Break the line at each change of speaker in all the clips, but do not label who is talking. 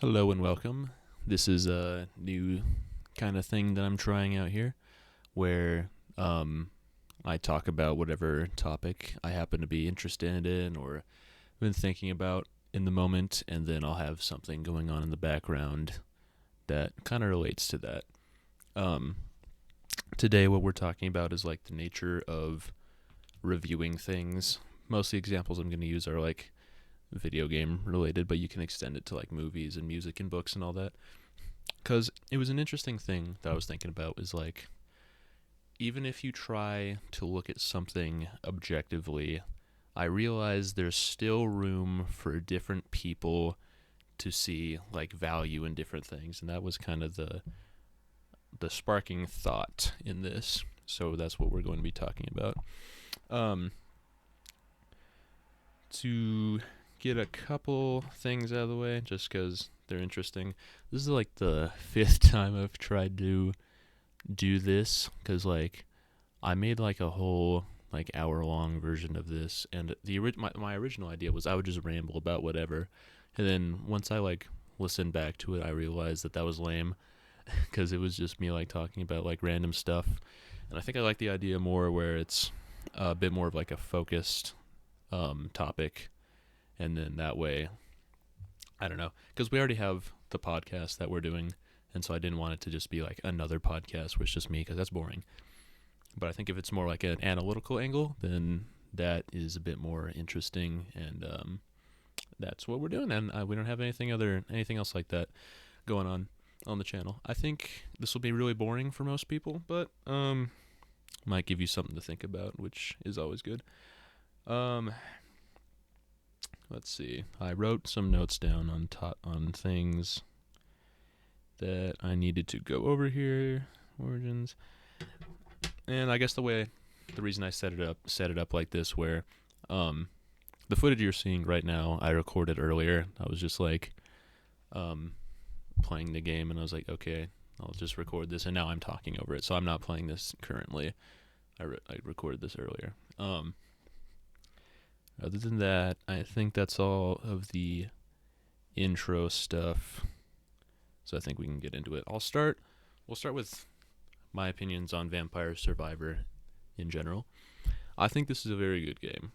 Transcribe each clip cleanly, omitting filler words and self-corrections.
Hello and welcome. This is a new kind of thing that I'm trying out here where I talk about whatever topic I happen to be interested in or been thinking about in the moment, and then I'll have something going on in the background that kind of relates to that. Um, Today, what we're talking about is like the nature of reviewing things. Most of the examples I'm going to use are like video game related, but you can extend it to like movies and music and books and all that. Because it was an interesting thing that I was thinking about is like, even if you try to look at something objectively, I realize there's still room for different people to see like value in different things, and that was kind of the sparking thought in this. So that's what we're going to be talking about. Um, to get a couple things out of the way, just because they're interesting. This is like the fifth time I've tried to do this, because like I made like a whole like hour long version of this, and my original idea was I would just ramble about whatever, and then once I like listened back to it, I realized that was lame, because it was just me like talking about like random stuff, and I think I like the idea more where it's a bit more of like a focused topic, and then that way, I don't know, because we already have the podcast that we're doing, and so I didn't want it to just be like another podcast where it's just me, because that's boring. But I think if it's more like an analytical angle, then that is a bit more interesting, and that's what we're doing. And we don't have anything else like that going on the channel. I think this will be really boring for most people, but might give you something to think about, which is always good. Let's see. I wrote some notes down on things that I needed to go over here. Origins. And I guess the reason I set it up like this, where the footage you're seeing right now, I recorded earlier. I was just like playing the game, and I was like, okay, I'll just record this, and now I'm talking over it. So I'm not playing this currently. I recorded this earlier. Other than that, I think that's all of the intro stuff. So I think we can get into it. We'll start with my opinions on Vampire Survivor in general. I think this is a very good game.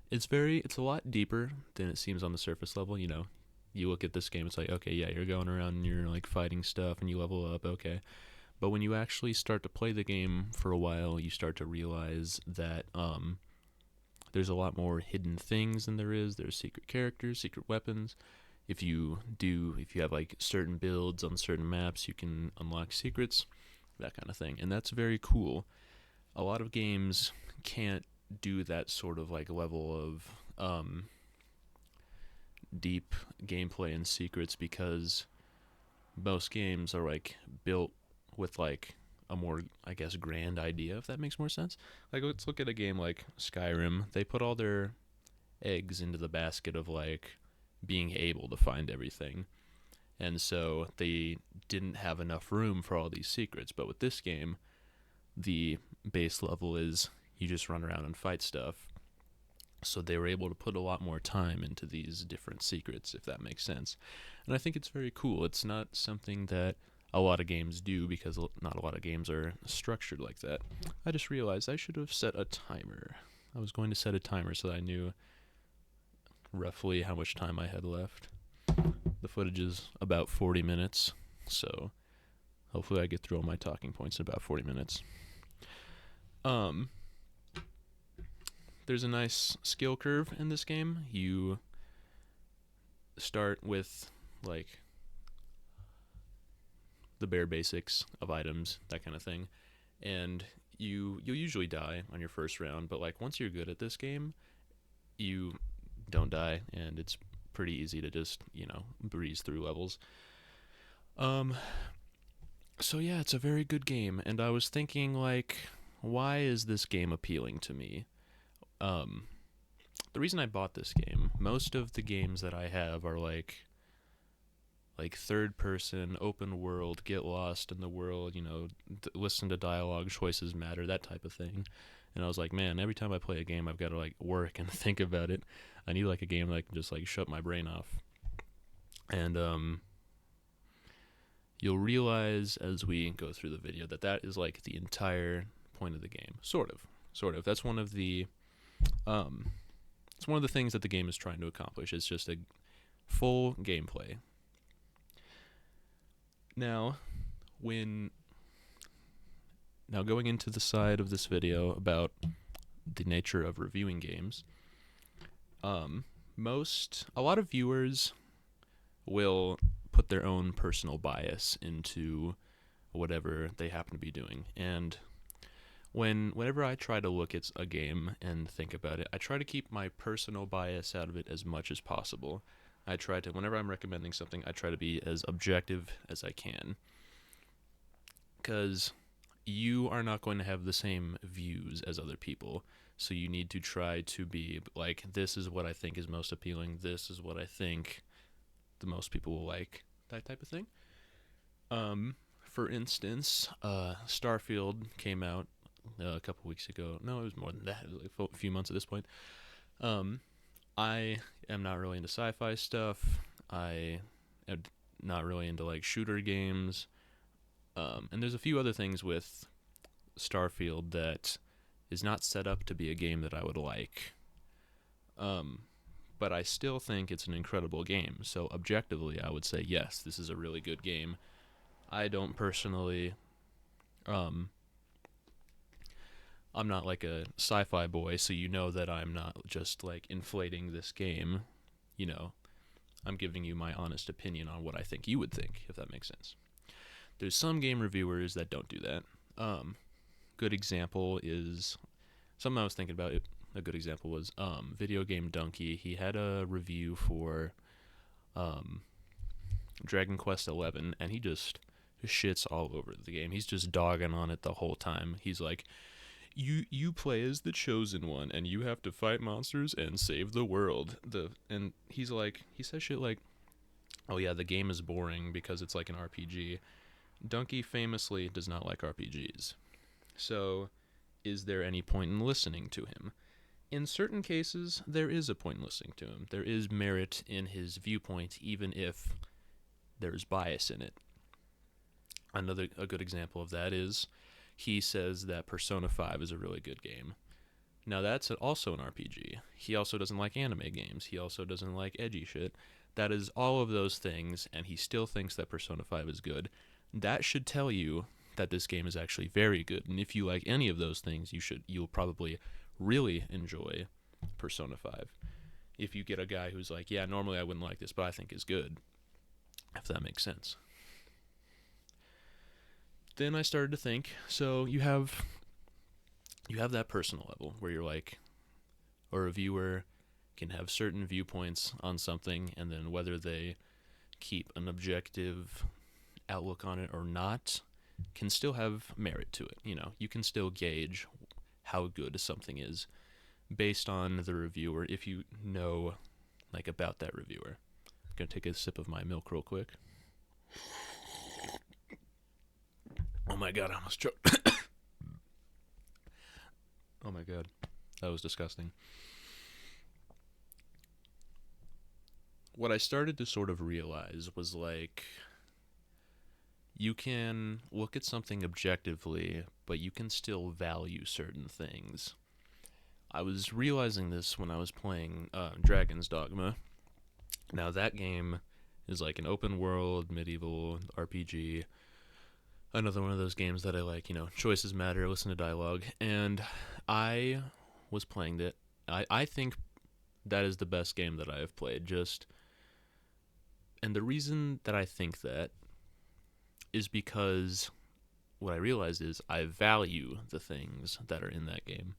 It's a lot deeper than it seems on the surface level. You know, you look at this game, it's like, okay, yeah, you're going around and you're like fighting stuff and you level up, okay. But when you actually start to play the game for a while, you start to realize that there's a lot more hidden things than there is. There's secret characters, secret weapons. If you have like certain builds on certain maps, you can unlock secrets, that kind of thing. And that's very cool. A lot of games can't do that sort of like level of deep gameplay and secrets, because most games are like built with like a more, I guess, grand idea, if that makes more sense. Like, let's look at a game like Skyrim. They put all their eggs into the basket of like being able to find everything, and so they didn't have enough room for all these secrets. But with this game, the base level is you just run around and fight stuff, so they were able to put a lot more time into these different secrets, if that makes sense. And I think it's very cool. It's not something that a lot of games do, because not a lot of games are structured like that. I just realized I should have set a timer. I was going to set a timer so that I knew roughly how much time I had left. The footage is about 40 minutes, so hopefully I get through all my talking points in about 40 minutes. There's a nice skill curve in this game. You start with like the bare basics of items, that kind of thing, and you'll usually die on your first round, but like once you're good at this game, you don't die, and it's pretty easy to just, breeze through levels. So yeah, it's a very good game, and I was thinking, like, why is this game appealing to me? The reason I bought this game, most of the games that I have are like third person, open world, get lost in the world, listen to dialogue, choices matter, that type of thing. And I was like, man, every time I play a game, I've got to like work and think about it. I need like a game that can just like shut my brain off. And you'll realize as we go through the video that that is like the entire point of the game. Sort of. That's one of the it's one of the things that the game is trying to accomplish. It's just a full gameplay. Now, going into the side of this video about the nature of reviewing games, a lot of viewers will put their own personal bias into whatever they happen to be doing. And whenever I try to look at a game and think about it, I try to keep my personal bias out of it as much as possible. Whenever I'm recommending something, I try to be as objective as I can. Because you are not going to have the same views as other people. So you need to try to be like, this is what I think is most appealing. This is what I think the most people will like. That type of thing. For instance, Starfield came out a couple weeks ago. No, it was more than that. It was like a few months at this point. I am not really into sci-fi stuff. I am not really into like shooter games. And there's a few other things with Starfield that is not set up to be a game that I would like. But I still think it's an incredible game. So objectively, I would say yes, this is a really good game. I don't personally I'm not like a sci-fi boy, so you know that I'm not just like inflating this game. You know, I'm giving you my honest opinion on what I think you would think, if that makes sense. There's some game reviewers that don't do that. Good example is something I was thinking about. A good example was Video Game Donkey. He had a review for Dragon Quest XI, and he just shits all over the game. He's just dogging on it the whole time. He's like, you play as the chosen one, and you have to fight monsters and save the world. And he says shit like, oh yeah, the game is boring because it's like an RPG. Donkey famously does not like RPGs. So, is there any point in listening to him? In certain cases, there is a point in listening to him. There is merit in his viewpoint, even if there's bias in it. A good example of that is he says that Persona 5 is a really good game. Now, that's also an RPG. He also doesn't like anime games. He also doesn't like edgy shit. That is all of those things, and he still thinks that Persona 5 is good. That should tell you that this game is actually very good. And if you like any of those things, you'll probably really enjoy Persona 5. If you get a guy who's like, yeah, normally I wouldn't like this, but I think is good, if that makes sense. Then I started to think, so you have that personal level where you're like, a reviewer can have certain viewpoints on something, and then whether they keep an objective outlook on it or not can still have merit to it. You know, you can still gauge how good something is based on the reviewer if you know like about that reviewer. I'm gonna take a sip of my milk real quick. Oh my god, I almost choked. Oh my god, that was disgusting. What I started to sort of realize was like, you can look at something objectively, but you can still value certain things. I was realizing this when I was playing Dragon's Dogma. Now, that game is like an open world, medieval RPG. Another one of those games that I like, you know, choices matter, listen to dialogue. And I was playing it. I think that is the best game that I have played. And the reason that I think that is because what I realized is I value the things that are in that game.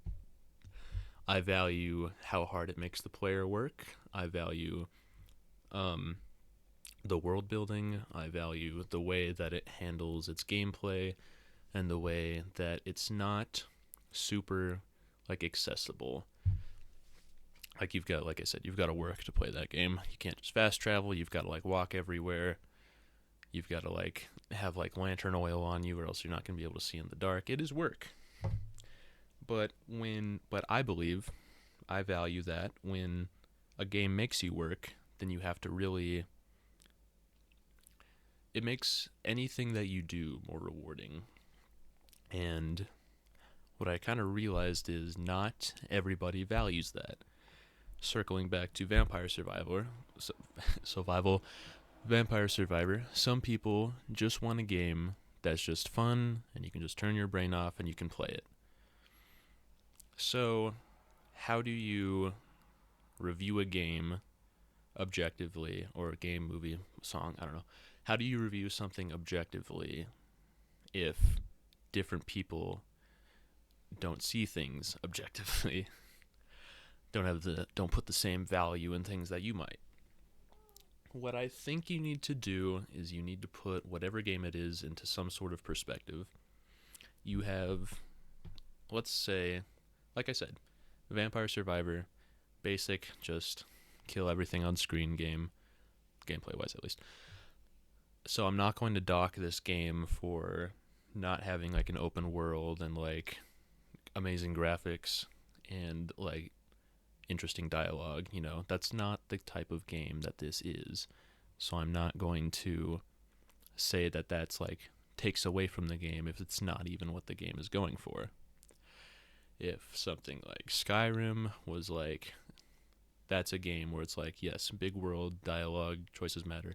I value how hard it makes the player work. I value the world building. I value the way that it handles its gameplay and the way that it's not super like accessible. Like like I said, you've got to work to play that game. You can't just fast travel. You've got to like walk everywhere. You've got to like have like lantern oil on you, or else you're not going to be able to see in the dark. It is work. But I believe I value that when a game makes you work, then you have to really, it makes anything that you do more rewarding. And what I kind of realized is not everybody values that. Circling back to survival, Vampire Survivor, some people just want a game that's just fun and you can just turn your brain off and you can play it. So, how do you review a game objectively, or a game, movie, song? I don't know. How do you review something objectively if different people don't see things objectively? Don't put the same value in things that you might. What I think you need to do is you need to put whatever game it is into some sort of perspective. You have, let's say, like I said, Vampire Survivor, basic, just kill everything on screen game, gameplay wise at least. So I'm not going to dock this game for not having like an open world and like amazing graphics and like interesting dialogue. That's not the type of game that this is. So I'm not going to say that that's like takes away from the game if it's not even what the game is going for. If something like Skyrim was like, that's a game where it's like, yes, big world, dialogue, choices matter.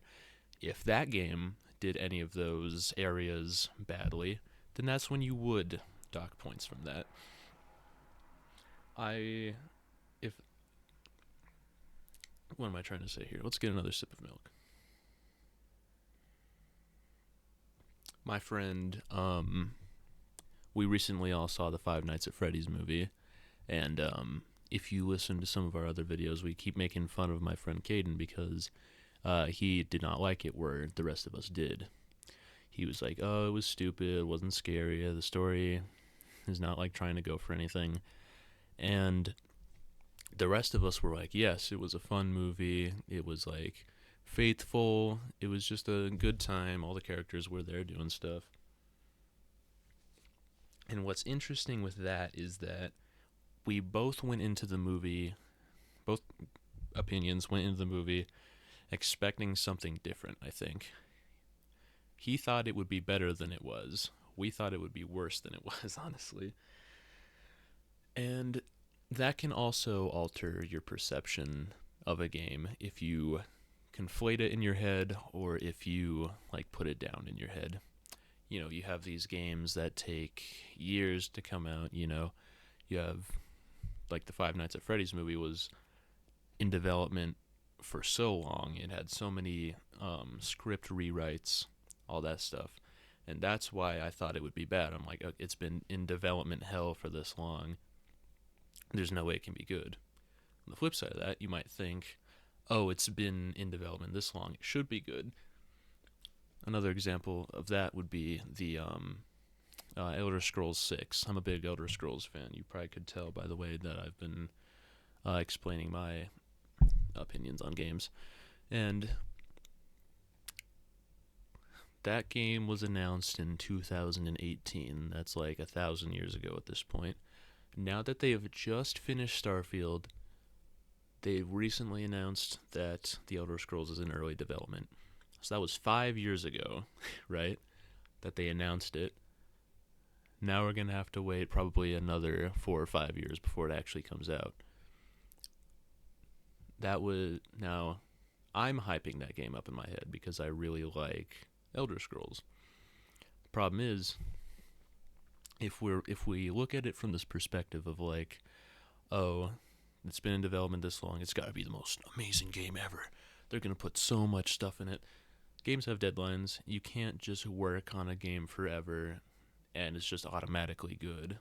If that game did any of those areas badly, then that's when you would dock points from that. What am I trying to say here? Let's get another sip of milk. My friend, we recently all saw the Five Nights at Freddy's movie, and if you listen to some of our other videos, we keep making fun of my friend Caden because he did not like it where the rest of us did. He was like, oh, it was stupid, it wasn't scary, the story is not like trying to go for anything. And the rest of us were like, yes, it was a fun movie, it was like faithful, it was just a good time, all the characters were there doing stuff. And what's interesting with that is that we both went into the movie, both opinions went into the movie expecting something different, I think. He thought it would be better than it was. We thought it would be worse than it was, honestly. And that can also alter your perception of a game if you conflate it in your head or if you like put it down in your head. You have these games that take years to come out. You have like the Five Nights at Freddy's movie was in development for so long. It had so many script rewrites, all that stuff. And that's why I thought it would be bad. I'm like, it's been in development hell for this long. There's no way it can be good. On the flip side of that, you might think, oh, it's been in development this long, it should be good. Another example of that would be the Elder Scrolls 6. I'm a big Elder Scrolls fan. You probably could tell by the way that I've been explaining my opinions on games. And that game was announced in 2018. That's like 1,000 years ago at this point. Now that they have just finished Starfield, they recently announced that the Elder Scrolls is in early development. So that was 5 years ago, right, that they announced it. Now we're going to have to wait probably another 4 or 5 years before it actually comes out. Now, I'm hyping that game up in my head because I really like Elder Scrolls. The problem is, if we look at it from this perspective of like, oh, it's been in development this long, it's got to be the most amazing game ever. They're going to put so much stuff in it. Games have deadlines. You can't just work on a game forever and it's just automatically good.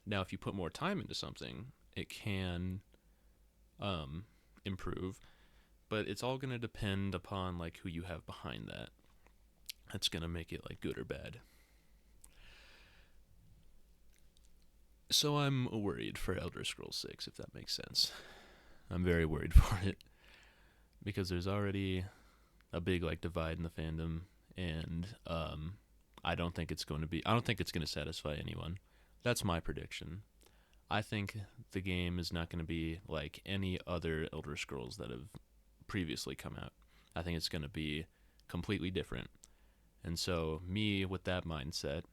Now, if you put more time into something, it can improve, but it's all going to depend upon like who you have behind that. That's going to make it like good or bad. So I'm worried for Elder Scrolls 6, if that makes sense. I'm very worried for it because there's already a big like divide in the fandom, and I don't think it's going to satisfy anyone. That's my prediction. I think the game is not going to be like any other Elder Scrolls that have previously come out. I think it's going to be completely different. And so, me with that mindset,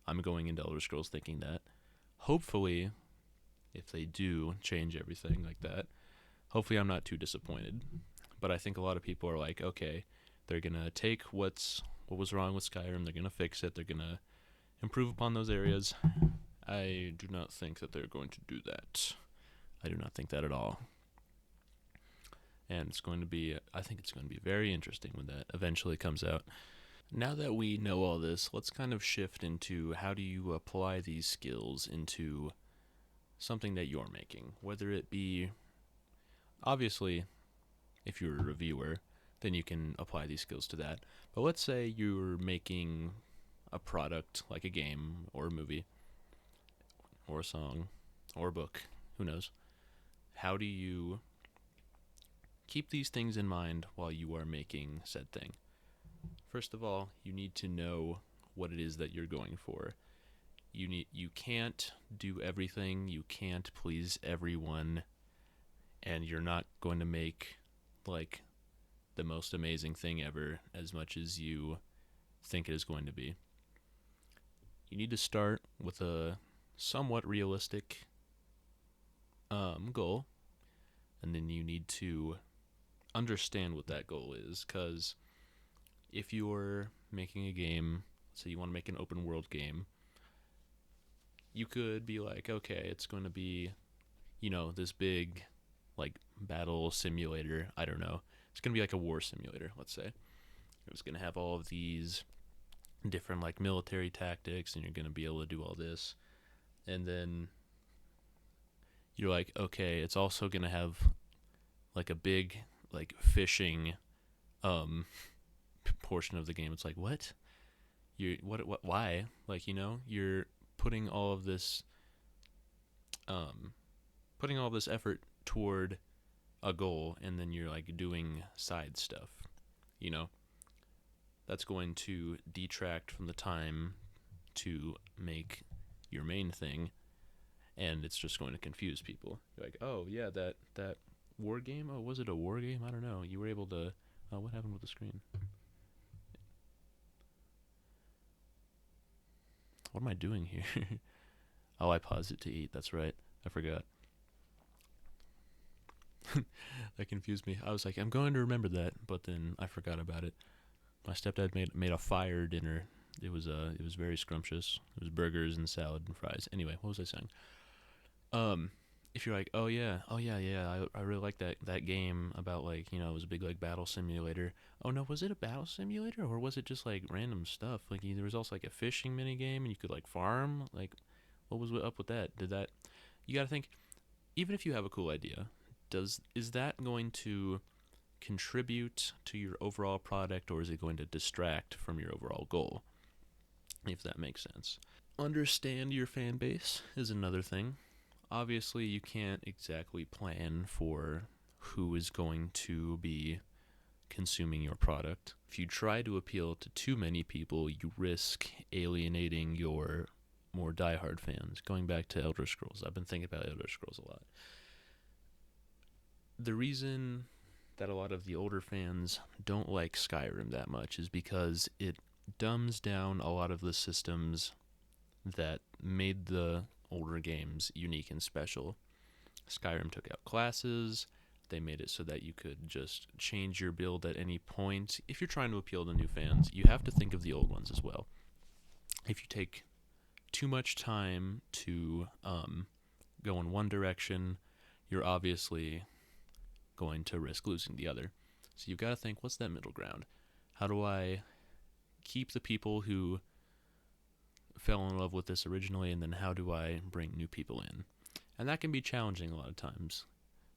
I'm going into Elder Scrolls thinking that hopefully, if they do change everything like that, hopefully I'm not too disappointed. But I think a lot of people are like, okay, they're going to take what was wrong with Skyrim, they're going to fix it, they're going to improve upon those areas. I do not think that they're going to do that. I do not think that at all. And I think it's going to be very interesting when that eventually comes out. Now that we know all this, let's kind of shift into how do you apply these skills into something that you're making. Whether it be, obviously, if you're a reviewer, then you can apply these skills to that. But let's say you're making a product like a game or a movie or a song or a book, who knows. How do you keep these things in mind while you are making said thing? First of all, you need to know what it is that you're going for. You can't do everything, you can't please everyone, and you're not going to make like the most amazing thing ever as much as you think it is going to be. You need to start with a somewhat realistic goal, and then you need to understand what that goal is, because if you're making a game, so you want to make an open world game, you could be like, okay, it's going to be, this big, like, battle simulator. I don't know. It's going to be like a war simulator, let's say. It's going to have all of these different, like, military tactics, and you're going to be able to do all this. And then you're like, okay, it's also going to have, like, a big, like, fishing portion of the game. It's like, what? Why? Like, you're putting all of this effort toward a goal, and then you're like doing side stuff. You know, that's going to detract from the time to make your main thing, and it's just going to confuse people. You're like, oh yeah, that war game. Oh, was it a war game? I don't know. You were able to. What happened with the screen? What am I doing here? Oh, I paused it to eat. That's right. I forgot. That confused me. I was like, I'm going to remember that, but then I forgot about it. My stepdad made a fire dinner. It was very scrumptious. It was burgers and salad and fries. Anyway, what was I saying? Um, if you're like, yeah, I really like that game about, like, it was a big, like, battle simulator. Oh no, was it a battle simulator, or was it just like random stuff? Like, there was also like a fishing mini game, and you could like farm. Like, what was up with that? You got to think, even if you have a cool idea, is that going to contribute to your overall product, or is it going to distract from your overall goal? If that makes sense. Understand your fan base is another thing. Obviously, you can't exactly plan for who is going to be consuming your product. If you try to appeal to too many people, you risk alienating your more diehard fans. Going back to Elder Scrolls, I've been thinking about Elder Scrolls a lot. The reason that a lot of the older fans don't like Skyrim that much is because it dumbs down a lot of the systems that made the older games unique and special. Skyrim took out classes. They made it so that you could just change your build at any point. If you're trying to appeal to new fans, you have to think of the old ones as well. If you take too much time to go in one direction, you're obviously going to risk losing the other. So you've got to think, what's that middle ground? How do I keep the people who fell in love with this originally, and then how do I bring new people in? And that can be challenging a lot of times,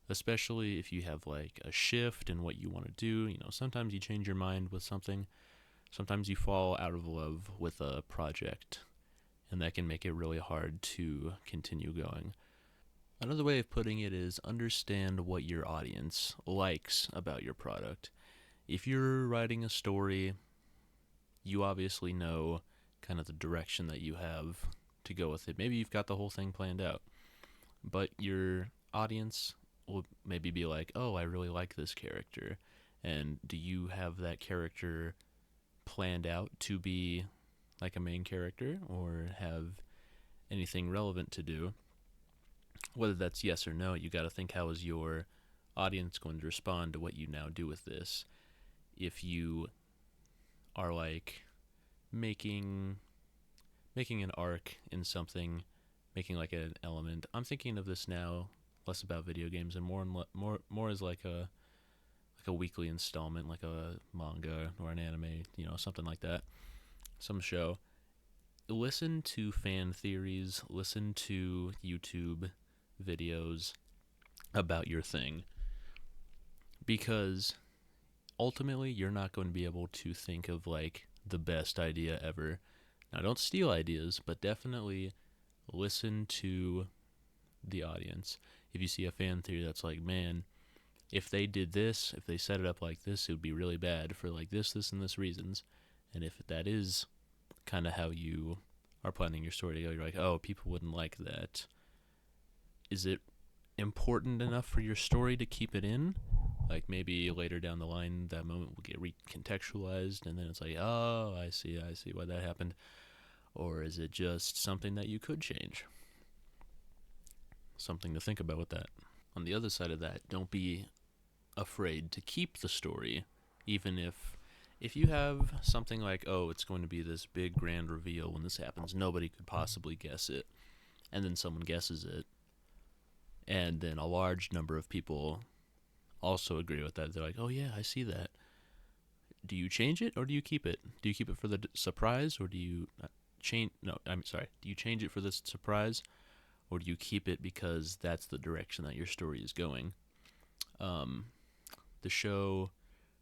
especially if you have like a shift in what you want to do. Sometimes you change your mind with something. Sometimes you fall out of love with a project, and that can make it really hard to continue going. Another way of putting it is understand what your audience likes about your product. If you're writing a story, you obviously know kind of the direction that you have to go with it. Maybe you've got the whole thing planned out. but your audience will maybe be like, oh, I really like this character. And do you have that character planned out to be like a main character or have anything relevant to do? Whether that's yes or no, you got to think, how is your audience going to respond to what you now do with this? If you are like making making an arc in something, making like an element. I'm thinking of this now less about video games and more as like a weekly installment, like a manga or an anime, something like that, some show. Listen to fan theories, listen to YouTube videos about your thing, because ultimately you're not going to be able to think of like the best idea ever. Now, don't steal ideas, but definitely listen to the audience. If you see a fan theory that's like, man, if they did this, if they set it up like this, it would be really bad for like this, and this reasons. And if that is kind of how you are planning your story to go, you're like, oh, people wouldn't like that. Is it important enough for your story to keep it in? Like maybe later down the line, that moment will get recontextualized, and then it's like, oh, I see why that happened. Or is it just something that you could change? Something to think about with that. On the other side of that, don't be afraid to keep the story, even if you have something like, oh, it's going to be this big grand reveal when this happens, nobody could possibly guess it, and then someone guesses it, and then a large number of people also agree with that. They're like, oh yeah, I see that. Do you change it or do you keep it? Do you keep it for the surprise, or do you change? No, I'm sorry. Do you change it for the surprise, or do you keep it because that's the direction that your story is going? The show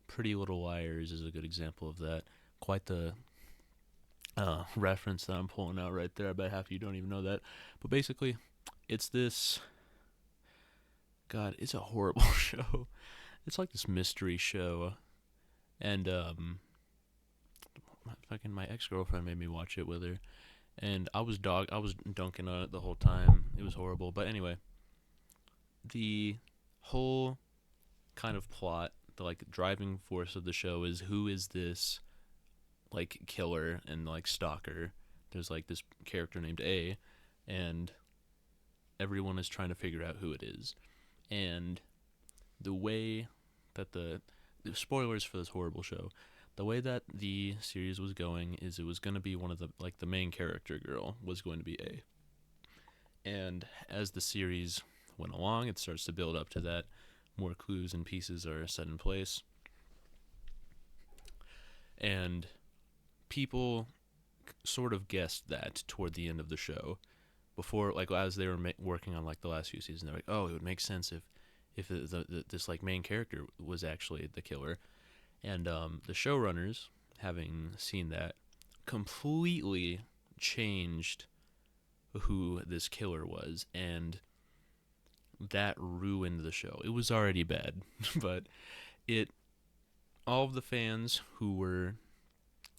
Pretty Little Liars is a good example of that. Quite the reference that I'm pulling out right there. I bet half of you don't even know that. But basically, it's this. God, it's a horrible show. It's like this mystery show, and my ex girlfriend made me watch it with her, and I was dunking on it the whole time. It was horrible. But anyway, the whole kind of plot, the like driving force of the show is, who is this like killer and like stalker? There's like this character named A, and everyone is trying to figure out who it is. And the way that the spoilers for this horrible show, the way that the series was going is it was going to be one of the main character girl was going to be A. And as the series went along, it starts to build up to that. More clues and pieces are set in place. And people sort of guessed that toward the end of the show. Before, like, as they were working on like the last few seasons, they're like, oh, it would make sense if this like main character was actually the killer. And the showrunners, having seen that, completely changed who this killer was, and that ruined the show. It was already bad, but all of the fans who were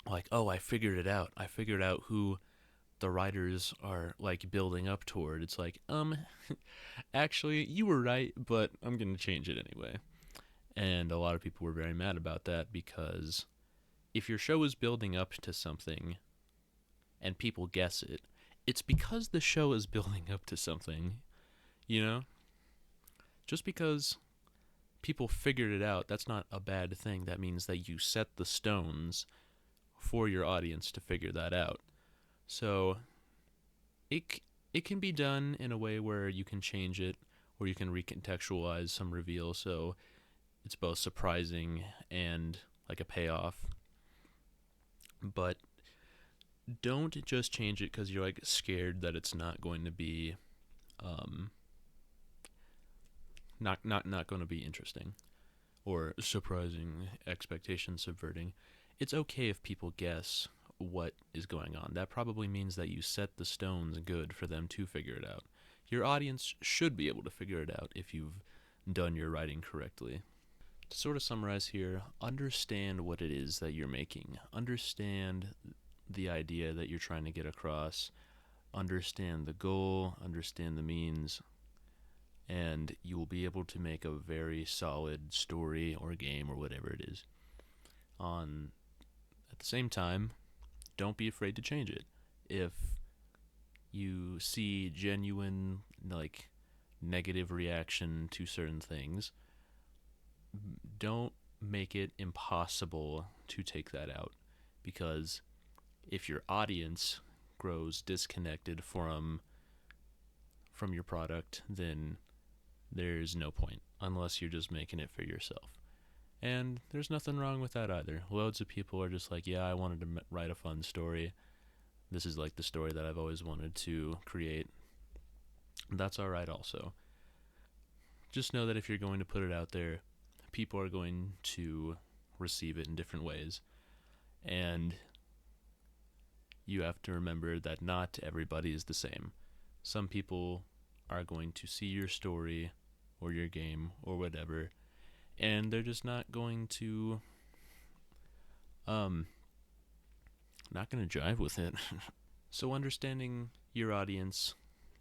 like, oh, I figured it out. I figured out who the writers are like building up toward. It's like, actually, you were right, but I'm going to change it anyway. And a lot of people were very mad about that, because if your show is building up to something and people guess it, it's because the show is building up to something, you know? Just because people figured it out, that's not a bad thing. That means that you set the stones for your audience to figure that out. So it can be done in a way where you can change it, or you can recontextualize some reveal, so it's both surprising and like a payoff. But don't just change it because you're like scared that it's not going to be not going to be interesting or surprising, expectation subverting. It's okay if people guess what is going on. That probably means that you set the stones good for them to figure it out. Your audience should be able to figure it out if you've done your writing correctly. To sort of summarize here, understand what it is that you're making. Understand the idea that you're trying to get across. Understand the goal, understand the means, and you will be able to make a very solid story or game or whatever it is. On At the same time, don't be afraid to change it. If you see genuine like negative reaction to certain things, don't make it impossible to take that out, because if your audience grows disconnected from your product, then there's no point unless you're just making it for yourself. And there's nothing wrong with that either. Loads of people are just like, yeah, I wanted to write a fun story. This is like the story that I've always wanted to create. That's all right also. Just know that if you're going to put it out there, people are going to receive it in different ways. And you have to remember that not everybody is the same. Some people are going to see your story or your game or whatever, and they're just um not going to jive with it. So understanding your audience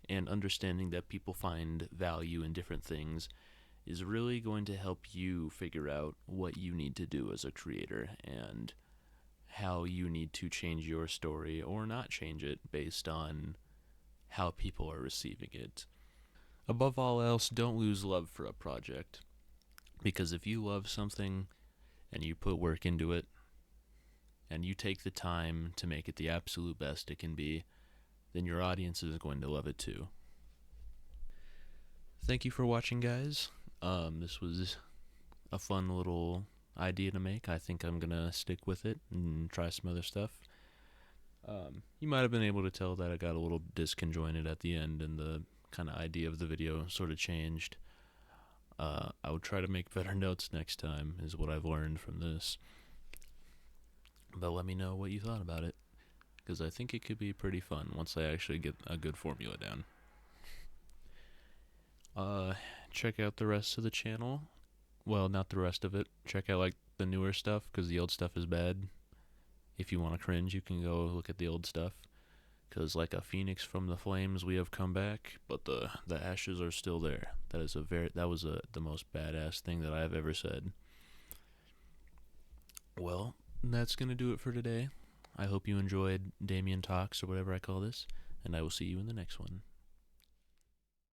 and understanding that people find value in different things is really going to help you figure out what you need to do as a creator and how you need to change your story or not change it based on how people are receiving it. Above all else, don't lose love for a project, because if you love something and you put work into it and you take the time to make it the absolute best it can be, then your audience is going to love it too. Thank you for watching, guys. This was a fun little idea to make. I think I'm gonna stick with it and try some other stuff. You might have been able to tell that I got a little disconjointed at the end, and the kind of idea of the video sort of changed. I would try to make better notes next time, is what I've learned from this. But let me know what you thought about it, because I think it could be pretty fun once I actually get a good formula down. Check out the rest of the channel. Well, not the rest of it. Check out like the newer stuff, because the old stuff is bad. If you want to cringe, you can go look at the old stuff. Because like a phoenix from the flames, we have come back, but the ashes are still there. That was the most badass thing that I have ever said. Well, that's gonna do it for today. I hope you enjoyed Damion Talks, or whatever I call this, and I will see you in the next one.